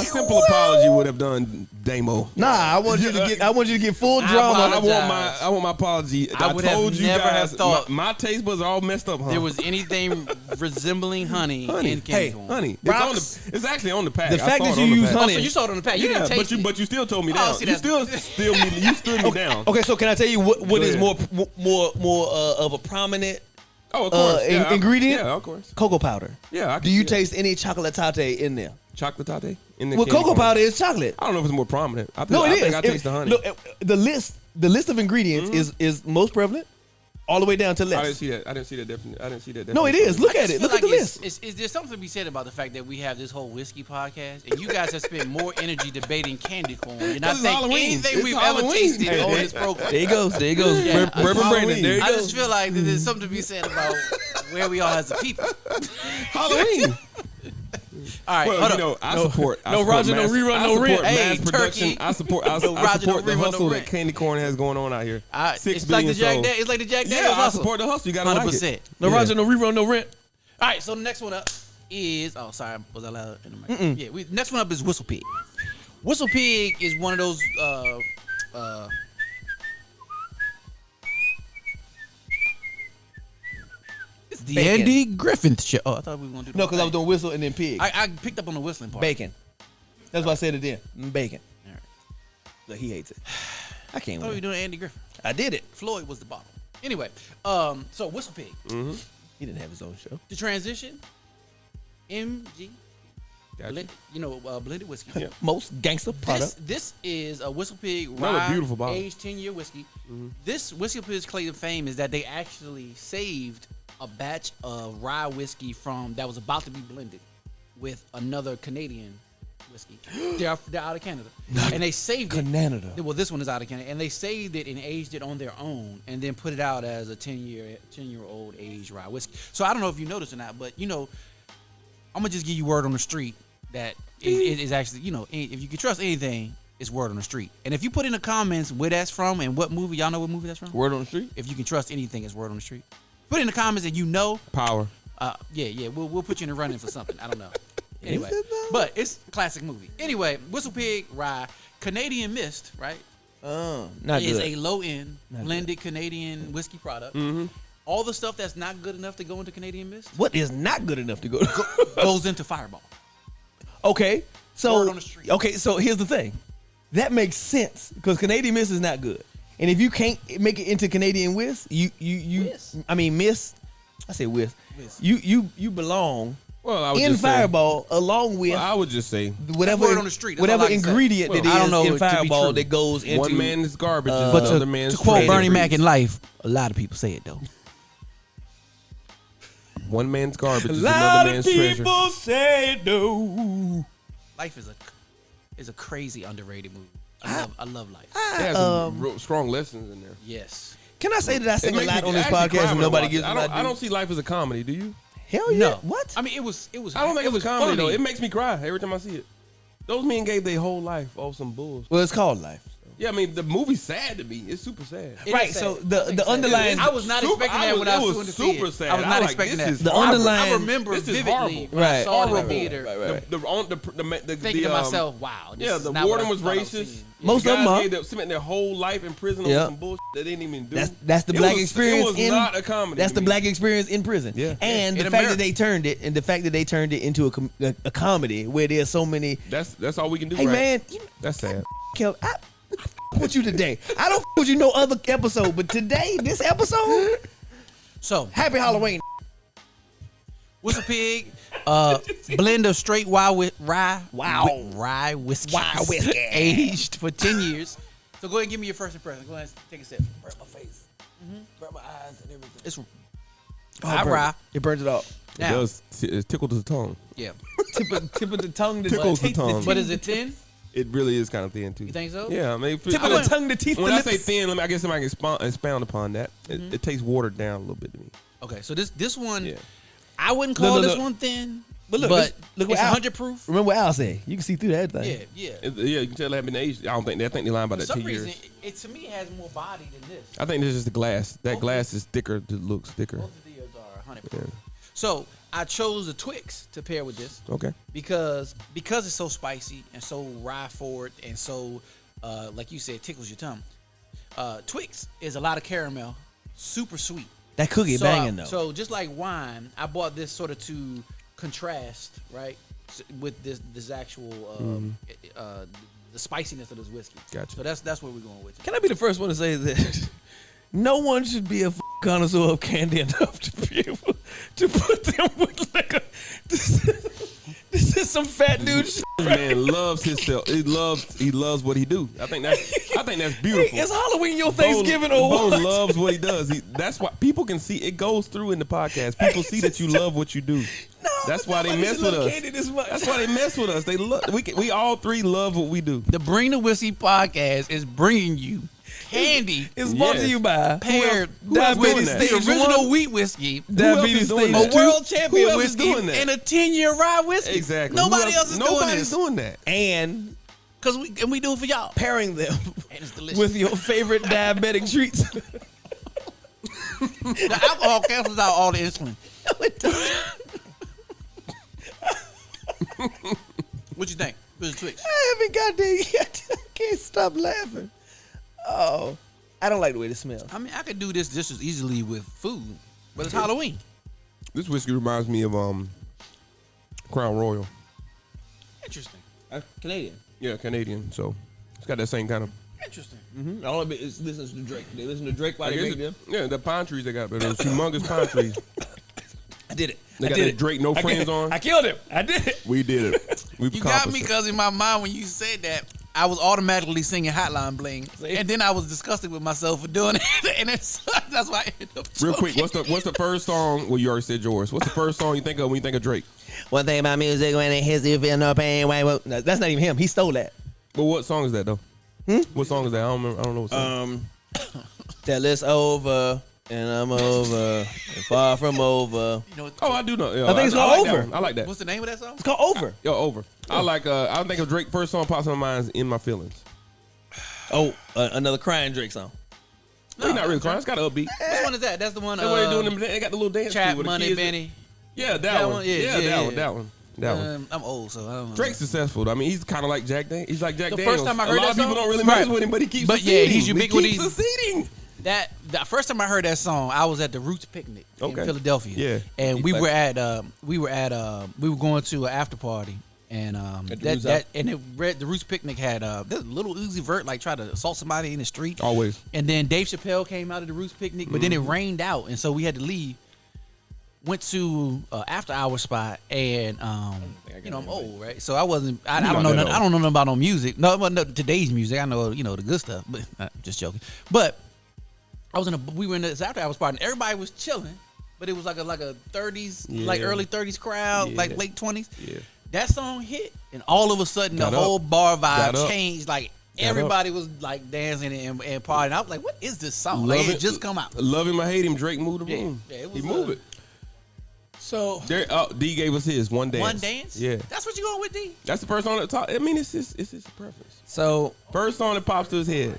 A simple apology would have done Damo.
Nah, I want you to get full
I
drama.
I want my apology.
I would have
told you
never
guys
have thought
my taste buds are all messed up, huh?
There was anything resembling honey in candy
Hey,
corn.
honey.
Rocks.
It's actually on the pack.
The
I
fact
saw
that
it
you
on the
use
pack.
honey-
So you saw it on the pack. You
Yeah,
didn't taste it.
but you still told me
Oh,
down.
see,
You
that's-
you stood me down.
Okay, so can I tell you what
Go
is
ahead.
more of a prominent
Oh, of course. Yeah,
ingredient?
Yeah, of course.
cocoa powder?
Yeah. I can
Do you
see that.
taste any chocolate in there?
chocolate latte in the
Well,
candy
cocoa
corn?
powder is chocolate.
I don't know if it's more prominent. I think,
No, it
I
is.
think I taste the honey.
Look, the list of ingredients is most prevalent, all the way down to
I didn't
less.
see that. I didn't see that definitely. I didn't see that.
No, it
definitely.
is. Look
I
at
just
it.
feel
Look at the
like
list.
Is there something to be said about the fact that we have this whole whiskey podcast and you guys have spent more energy debating candy corn than I
It's
think
Halloween.
anything
It's
we've
Halloween.
ever tasted
Hey,
on
hey,
this program.
There he goes. There he goes.
Yeah,
Bourbon
Halloween.
Brandon. There he
I
goes.
just feel like there's something to be said about where we are as a people.
Halloween.
All right,
Well,
hold
you
up.
know, I support.
no Roger, no rerun, no rent.
Mass
Hey,
production.
turkey.
I support.
No
I
Roger, no
support the
rerun, no
hustle that
rent.
candy corn has going on out here.
It's like the Jack Daniels. It's like the Jack Daniels
Yeah, I
hustle.
support the hustle. You gotta like
100%.
it.
No
Yeah.
Roger, no rerun, no rent.
All right, so the next one up is was I loud in the mic? Yeah, next one up is Whistle Pig. Whistle Pig is one of those it's the
Bacon.
Andy Griffin show. Oh, I thought we were gonna do the
No,
whole
because I was
thing.
doing whistle and then pig.
I picked up on the whistling part.
Bacon. That's why I said it then. Bacon.
All right.
Look, he hates it. I can't
I thought we were
win.
doing Andy Griffin.
I did it.
Floyd was the bottom. Anyway, so Whistle Pig.
He didn't have his own show.
The transition, MG,
Gotcha.
blended whiskey.
Most gangster product.
This is a Whistle Pig
Another
rye
beautiful bottle.
aged 10-year whiskey. This Whistle Pig's claim to fame is that they actually saved a batch of rye whiskey that was about to be blended with another Canadian whiskey. They're out of Canada, and they saved it.
Canada.
Well, this one is out of Canada, and they saved it and aged it on their own, and then put it out as a 10-year-old aged rye whiskey. So I don't know if you noticed or not, but I'm gonna just give you word on the street that it is actually, if you can trust anything, it's word on the street. And if you put in the comments where that's from and what movie, y'all know what movie that's from.
Word on the street.
If you can trust anything, it's word on the street. Put in the comments and
Power.
we'll put you in the running for something. I don't know. Anyway,
it though?
but it's a classic movie. Anyway, Whistle Pig Rye, Canadian Mist, right?
Not
is
good.
a low-end blended Canadian whiskey product. All the stuff that's not good enough to go into Canadian Mist
What is not good enough to go?
goes into Fireball.
Okay, so
Word on the street.
okay, so here's the thing. That makes sense because Canadian Mist is not good. And if you can't make it into Canadian whisk, you
Whisk.
I mean miss. I say whisk. You belong
Well, I would
in
just say,
Fireball along with
I would just say
whatever
word on the street. That's all
whatever
I can say.
ingredient that
Well, I don't
is
know it
in
to be
Fireball
true.
that goes into
one man's garbage is
But
another man's
to quote
treasure.
Bernie Mac in life, a lot of people say it though.
One man's garbage
A
is
lot
another
of
man's
people
treasure.
say no.
Life is a crazy underrated movie. I love Life.
It has some real strong lessons in there.
Yes.
Can I say that I
It
sing a
makes
lot
me
on this
actually cry
podcast and
when I
nobody
watch
gives
it.
me my
I don't
due?
see life as a comedy. Do you?
Hell yeah.
No.
What?
I mean, it was.
I don't think
it
it's
was
a comedy
funny.
though. It makes me cry every time I see it. Those men gave their whole life off some bullshit.
Well, it's called Life.
Yeah, I mean the movie's sad to me. It's super sad.
It
Right,
is
so
sad.
the underlying
I was not
Super-
expecting
I
that
was-
when I
it
was
was
going to see
super
it.
sad.
I was
I
not
was like,
expecting
this
that.
is
The
horrible.
underlying-
I remember
This is
vividly
horrible.
when I
Right.
saw it in the
Horrible.
theater, thinking to myself, "Wow, this
yeah,
is
the
not what
warden
I
was
thought I was
racist.
seeing."
Most
The
of them
guys
are.
gave spent their whole life in prison
Yeah.
on some bullshit they didn't even do.
That's the
It
black
was-
experience.
It was
in,
not a comedy.
That's
to
the
me.
black experience in prison.
Yeah.
And
In
the fact
America.
that they turned it, and the fact that they turned it into a comedy where there's so many.
That's all we can do.
Hey
right?
man,
That's sad.
Kel, I f- with you today. I don't f- with you no other episode, but today, this episode,
So,
happy Halloween.
Whistle Pig, blend of straight rye whiskey, aged for 10 years. So go ahead and give me your first impression. Go ahead and take a sip.
Burn my face, burn my eyes, and everything.
It's
I
rye.
It burns it off.
It
Now,
does. It tickles the tongue.
yeah.
Tip of the tongue, to
Tickles the
teeth,
tongue.
But is it 10?
It really is kind of thin too.
You think so?
Yeah, I mean,
tip of the tongue, the teeth,
When
the
I say
lips.
thin, I guess somebody can expound upon that. It tastes watered down a little bit to me.
Okay, so this one,
Yeah.
I wouldn't call
Look,
this
look.
one thin,
But
but,
look, look what
it's
Al-
100 proof.
Remember what Al said? You can see through that thing.
Yeah.
Yeah, you can tell they have been aged. I think they lying about
For
that
some
2 years.
reason, it to me has more body than this.
I think this is the glass. That
Both
glass is thicker. It looks thicker.
Both of these are 100 proof. So I chose the Twix to pair with this
Okay.
because it's so spicy and so rye forward and so like you said, tickles your tongue. Twix is a lot of caramel, super sweet.
That cookie
So,
banging though.
So just like wine, I bought this sort of to contrast, right, with this actual the spiciness of this whiskey.
Gotcha.
So that's where we're going with it.
Can I be the first one to say that no one should be a connoisseur of candy enough to be able to put them with liquor? This is some fat dude shit.
This man loves himself. He loves what he do. I think that's beautiful.
Is Halloween your Thanksgiving or
Bo
what?
loves what he does. That's why people can see it goes through in the podcast. People see that you love what you do.
No,
That's
but
why they
nobody
mess
should
with
love
us.
candy this much.
That's why they mess with us. They love. We all three love what we do.
The Bring the Whiskey podcast is bringing you candy
It's brought to
Yes.
you by
paired
who else doing
with
that?
the
Stage
original
one.
wheat whiskey,
Diabetes
doing
stage
that?
a
two.
world champion
Who else is
whiskey,
doing that?
and a 10-year rye whiskey.
Exactly.
Nobody else is doing
Nobody's
this.
doing that.
And
Because we do it for y'all.
pairing them
And it's delicious.
with your favorite diabetic treats.
The alcohol cancels out all the insulin. What you think? Where's the Twix?
I haven't got there yet. I can't stop laughing. Oh, I don't like the way this smells.
I mean, I could do this just as easily with food, but it's Halloween.
This whiskey reminds me of Crown Royal.
Interesting.
Canadian.
Yeah, Canadian. So it's got that same kind of.
Interesting.
Mm-hmm. All of it is listen to Drake. They listen to Drake while
I
they
guess
make them.
yeah, the pine trees they got, but those humongous pine trees.
I did it.
They
I
got
did
that
it.
Drake No
I
Friends
did-
on.
I killed him. I did it.
We did it. We've
You got
accomplished
me
it.
because in my mind when you said that, I was automatically singing Hotline Bling, and then I was disgusted with myself for doing it, and that's why I ended up.
Real
choking.
quick, what's the first song? Well, you already said yours. What's the first song you think of when you think of Drake?
One thing about music when it hits you, feel no pain. Why? Well, no, that's not even him. He stole that.
Well, what song is that though? What song is that? I don't remember. I don't know what song.
Till it's over and I'm over and far from over.
You know,
Oh, I do know. Yeah,
I think it's called
like that
Over.
one. I like that.
what's the name of that song?
It's called Over.
Yo, Over. I like. I think of Drake. First song pops in my mind is In My Feelings.
Oh, another crying Drake song.
He's not really crying. It's got an upbeat.
Which one is that? That's the one.
That's what they doing. They got the little dance.
Trap
to it with the
Money
kids.
Benny.
Yeah, that
That
one.
one? Yeah,
Yeah,
yeah,
that
yeah.
one. That one. That one.
I'm old, so I don't know.
Drake's successful. I mean, he's kind of like Jack Daniels. He's like Jack
The
Daniels.
first time I
a
heard
lot
that
of people
song-
don't really
Right.
mess with him, but he keeps
But
succeeding.
yeah, he's ubiquitous.
He keeps succeeding.
That the first time I heard that song, I was at the Roots picnic in
Okay.
Philadelphia.
Yeah.
and
He's
we
like-
were going to an after party, And
At the Roots house?
the Roots Picnic had this little Uzi Vert like tried to assault somebody in the street.
Always.
And then Dave Chappelle came out of the Roots Picnic, but then it rained out, and so we had to leave. Went to after hour spot, and I'm old, right? So I wasn't. I don't know. I don't know nothing about no music. No, today's music. I know the good stuff, but just joking. But we were in this after hour spot, and everybody was chilling, but it was like a 30s, like early 30s crowd, like late 20s. Yeah. That song hit, and all of a sudden the whole bar vibe changed. Like everybody was like dancing and partying. I was like, "What is this song?" Like, it just come out.
Love him or hate him, Drake moved the room.
Yeah,
He moved it.
So
D gave us his one dance.
One dance?
Yeah.
That's what you going with, D?
That's the first song that top. I mean, it's his preference.
So
First song that pops to his head.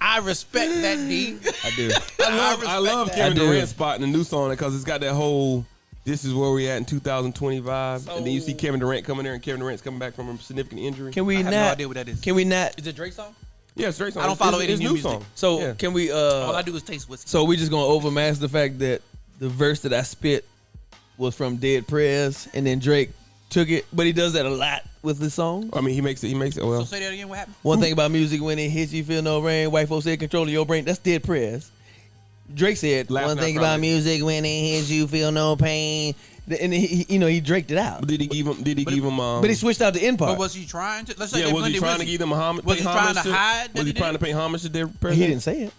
I respect that, D.
I do. I love Kevin Durant's spot in the new song because it's got that whole "this is where we at in 2020" vibe, and then you see Kevin Durant coming there, and Kevin Durant's coming back from a significant injury.
can we
I have
not?
no idea what that is.
Can we not?
Is it Drake song?
Yeah, straight song.
I don't follow any
his
new
new
music.
song.
So
Yeah.
can we?
All I do is taste whiskey.
So we just gonna overmask the fact that the verse that I spit was from Dead Prez, and then Drake took it, but he does that a lot with his songs.
I mean, he makes it.
So
Well,
say that again. What happened?
One thing about music, when it hits you, feel no rain. White folks said, "Control of your brain." That's Dead Prez. Drake said,
Laugh
"One
Not
thing
Cry.
about music, when it hits you, feel no pain." And he Draked it out,
but did he give him?
but he switched out the end part.
But was he trying to? Let's say
Yeah,
that
was he
Monday
trying to
whiskey.
give them a homage?
Was he trying to hide that
Was he
he
trying
did?
to pay homage to their
he
president?
didn't say it.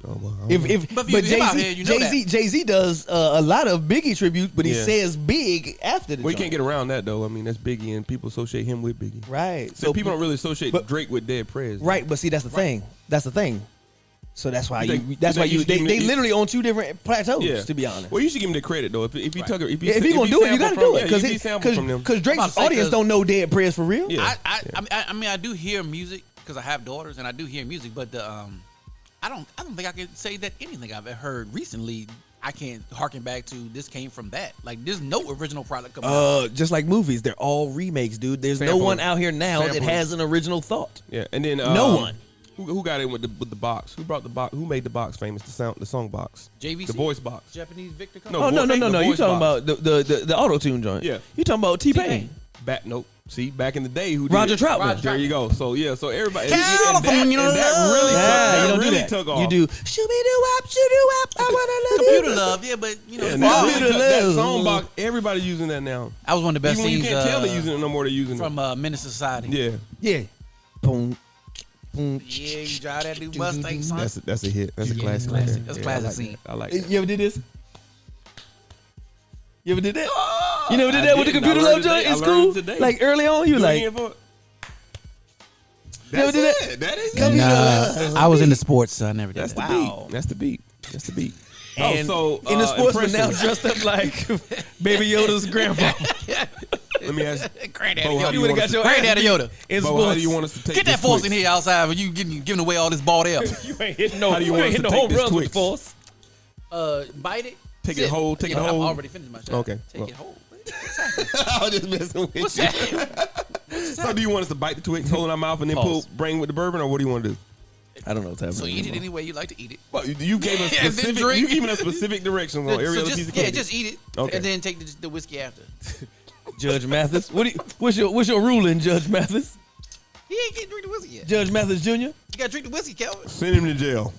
Oh, well, I don't know.
But if
But
you hip hop head, you know that.
Jay Z does a lot of Biggie tributes, but he
Yeah.
says Big after the.
Well, you
joint.
can't get around that though. I mean, that's Biggie, and people associate him with Biggie.
Right.
So people don't really associate
but-
Drake with Dead Prez.
Right, but see, that's the thing. That's the thing. So that's why
You
you.
think-
That's
you
why
think
you.
you should
They,
give
they
him-
literally on two different plateaus.
Yeah.
To be honest.
Well, you should give him the credit though. If he took it, if
Yeah, if he gonna do it, you gotta do it
because he sampled from them.
because Drake's
I'm about to say,
audience
'cause-
don't know Dead Prez for real.
Yeah.
I mean, I do hear music because I have daughters, and I do hear music. But I don't think I can say that anything I've heard recently. I can't harken back to this came from that. Like, there's no original product coming out.
Just like movies, they're all remakes, dude. There's no
Sampling.
one out here now that
Sampling.
has an original thought.
Yeah, and then
No one.
Who got in with the box? Who brought the box? Who made the box famous? The song box.
JVC?
The voice box.
Japanese Victor.
No,
Oh no.
the
You
voice
talking
box.
about the auto tune joint?
Yeah.
You talking about T-Pain?
Nope. See, back in the day, who
Roger
did it?
Troutman.
There you go. So yeah, so everybody.
California
and that really,
Nah, you don't do
really
that.
took off.
You do shoo-be-doo-wop, shoo-doo-wop, I wanna love
Computer
you.
love, yeah, but you know,
Yeah,
it's
that,
all-
really took, that song box. Everybody using that now.
that was one of the best
Even when you
scenes
can't tell they're using it no more. They're using
from
it.
Menace Society.
Yeah,
Yeah. Boom. Boom.
Yeah, you drive that new Mustang, son.
that's a hit. That's a
Yeah,
classic.
classic.
right
That's
there.
a classic
I like
scene.
that. I like that.
You ever did this? You ever did that? You never did
I
that with the
didn't.
computer
I
love
learned
joint
today.
in
I learned
school?
today.
Like early on, you
Do it
like,
again for it.
You ever did
That's it. That is
Come
it.
here.
I was in the sports, so I never did
That's
that.
the
Wow.
beat. That's the beat. That's the beat.
And
so
in the sports, but now
impressions.
dressed up like Baby Yoda's grandpa.
Let me ask.
Granddaddy
Bo, how
Yoda.
do you want us to-
Granddaddy Yoda.
In
Bo, how
sports.
do you want us to take
Get that
this
force
Twix?
in here outside when you giving away all this ball air.
You ain't hitting no.
How do you want us
ain't
to
hitting no
take this
home runs with
Twix?
force.
Bite it.
Take it
sip.
whole, take it
I've
whole.
already finished my shot.
Okay,
Take
well.
it whole.
I was just messing with
What's
you.
that?
So do you want us to bite the Twix, hold in our mouth, and then
Pause.
bring with the bourbon, or what do you want to do?
I don't know what's happening.
So eat it any way you like to eat it.
Well, you gave us
And then
specific.
drink.
You giving us specific directions on every
So
other
just,
piece of
yeah,
candy.
just eat it,
Okay.
and then take the whiskey after.
Judge Mathis. What's your ruling, Judge Mathis?
He ain't getting drink the whiskey yet.
Judge Mathis Jr.
You gotta drink the whiskey, Kelvin.
Send him to jail.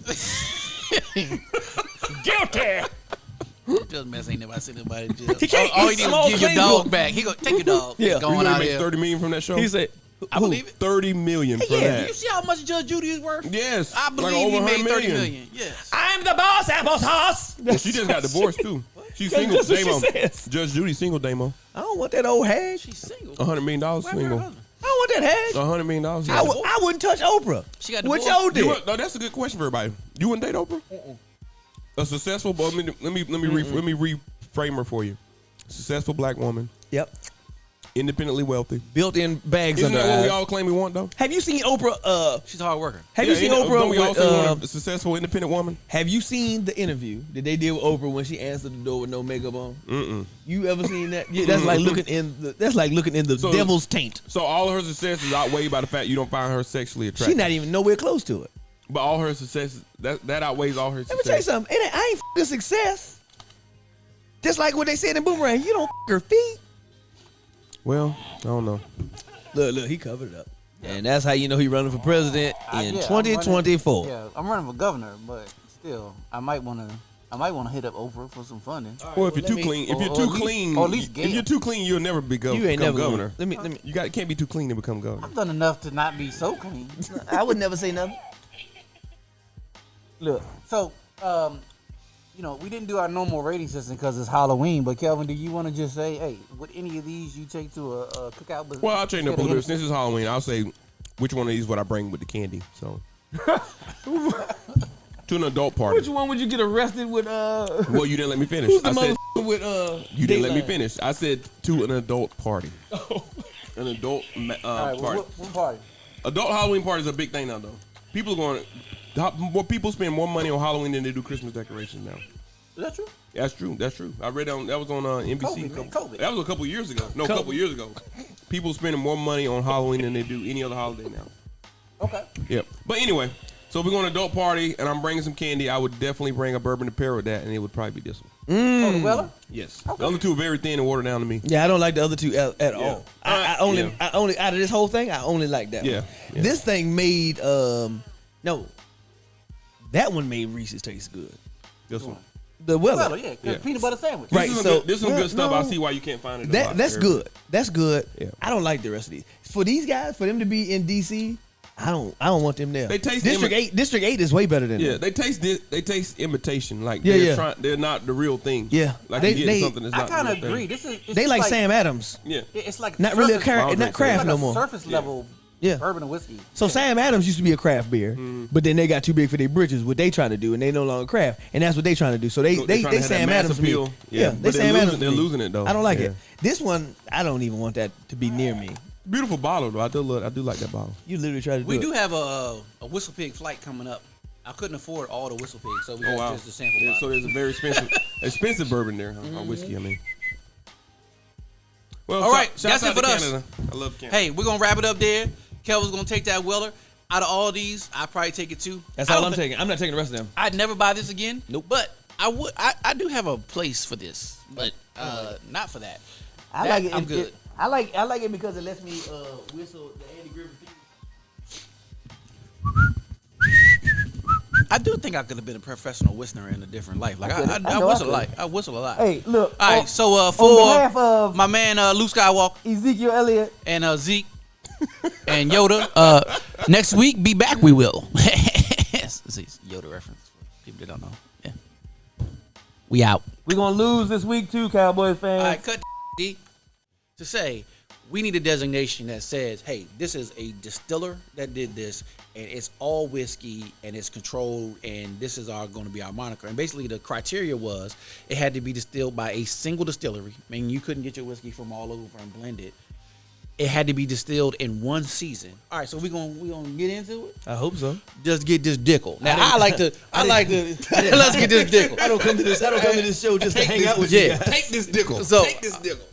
Guilty.
Judge Mathis ain't never sent nobody to jail.
He can't
all
eat
he did
small
was give your
claim
dog
book.
back. He go take your dog.
Yeah.
It's
You
going
gonna
out
make
here.
30 million from that show?
He said,
I believe it.
30 million for
Yeah,
that.
you see how much Judge Judy is worth?
Yes,
I
like
believe
over
he made
100
30
million.
million. Yes.
I'm the boss, applesauce.
Well, she just got divorced too. She's
That's
single.
just what she
Damo.
says.
Judge Judy single. Damo.
I don't want that old hag.
She's single.
$100 million
Where her
single.
husband?
I don't want that hag.
$100 million.
I wouldn't touch Oprah.
She got
What
divorced.
y'all did?
No, that's a good question for everybody. You wouldn't date Oprah? A successful. Let me reframe her for you. Successful black woman,
Yep.
independently wealthy.
Built-in bags
Isn't
under
that
her
what we
eyes.
all claim we want though?
Have you seen Oprah?
She's a hard worker.
Have you seen Oprah?
Don't we
with,
also want a successful independent woman?
have you seen the interview that they did with Oprah when she answered the door with no makeup on?
Mm-mm.
You ever seen that? Yeah, that's like looking in the. That's like looking in the
So-
devil's taint.
So all of her success is outweighed by the fact you don't find her sexually attractive.
She's not even nowhere close to it.
But all her success, that outweighs all her
Let
success.
me tell you something. I ain't f***ing success. Just like what they said in Boomerang, you don't f*** her feet.
Well, I don't know.
Look, he covered it up. And that's how you know he running for president in 2024.
Yeah, I'm running for governor, but still, I might want to hit up Oprah for some funding.
Well, if you're too clean, if you're too clean, you'll never become governor.
Let me.
You can't be too clean to become governor.
I've done enough to not be so clean.
I would never say nothing.
Look, so we didn't do our normal rating system because it's Halloween. But Kelvin, do you want to just say, hey, would any of these you take to a cookout?
Well, I'll change up a little bit. Since it's Halloween, I'll say which one of these would I bring with the candy? So to an adult party.
Which one would you get arrested with?
Well, you didn't let me finish.
Who's the
I said
with
you didn't let me finish. I said to an adult party. An adult
All right,
party.
what party?
Adult Halloween parties are a big thing now, though. People are going. More people spend more money on Halloween than they do Christmas decorations now.
Is that true?
That's true. That's true. I read that was on NBC.
COVID.
That was a couple years ago. No, a couple years ago. People spending more money on Halloween than they do any other holiday now.
Okay.
Yep. But anyway, so if we're going to adult party and I'm bringing some candy, I would definitely bring a bourbon to pair with that, and it would probably be this one.
Oh, the Weller?
Yes.
Okay.
The other two are very thin and watered down to me.
Yeah, I don't like the other two at all. I only out of this whole thing, I only like that one.
Yeah.
This thing made that one made Reese's taste good.
This one.
The Weller.
Weller, yeah. Peanut butter sandwich.
Right.
This is some good stuff. I see why you can't find it.
That's good. That's good.
Yeah.
I don't like the rest of these. For these guys, for them to be in DC, I don't want them there.
They taste
District 8. District 8 is way better than
Yeah,
them.
they taste imitation. Like
Yeah,
they're not the real thing.
Yeah.
Like
They-
you get something that's
I
not
kind
the
of
real
agree.
thing.
It's
They like Sam Adams.
Yeah.
It's like
Not really
surface-
not craft
like
no
a
more.
surface level
Yeah.
bourbon and whiskey.
So Sam Adams used to be a craft beer, but then they got too big for their britches. What they trying to do, and they no longer craft, and that's what they trying to do. So they
trying to have
Sam
that mass
Adams me.
appeal.
Yeah,
But
they Sam Adams.
they're
me.
losing it though.
I don't like
Yeah.
it. This one, I don't even want that to be near me.
Beautiful bottle though. I do like that bottle.
You literally try to do
We
it.
do have a Whistle Pig flight coming up. I couldn't afford all the Whistle Pigs, so we
Oh
got
wow.
just the sample
Yeah, so
bottle.
there's a very expensive bourbon there, or whiskey. I mean. Well,
All right,
shouts
that's it
out
for
to
us.
Canada. I love Canada.
Hey, we're gonna wrap it up there. Kelvin's gonna take that Weller. Out of all these, I probably take it too.
That's
I
all
don't
I'm taking. I'm not taking the rest of them.
I'd never buy this again.
Nope.
But I would. I do have a place for this, but not for that.
I
That,
like it.
I'm good.
I like it because it lets me whistle the Andy Griffith theme.
I do think I could have been a professional whistler in a different life. Like
I
I
know
whistle
I
a lot. I whistle a lot.
Hey, look.
All right, so
on
for
behalf of
my man Luke Skywalker
Ezekiel Elliott,
and Zeke and Yoda, next week be back. We will. See, Yoda reference for people that don't know. Yeah, we out.
we're gonna lose this week too, Cowboys fans.
All right, cut D to say we need a designation that says, hey, this is a distiller that did this, and it's all whiskey, and it's controlled, and this is going to be our moniker. And basically the criteria was it had to be distilled by a single distillery, meaning you couldn't get your whiskey from all over and blend it. It had to be distilled in one season. All right, so we gonna get into it.
I hope so.
Just get this dickle. Now I like to. Let's get this dickle.
I don't come to this show just to hang out with you.
Yeah,
guys.
Take this dickle.
So
Take this dickle.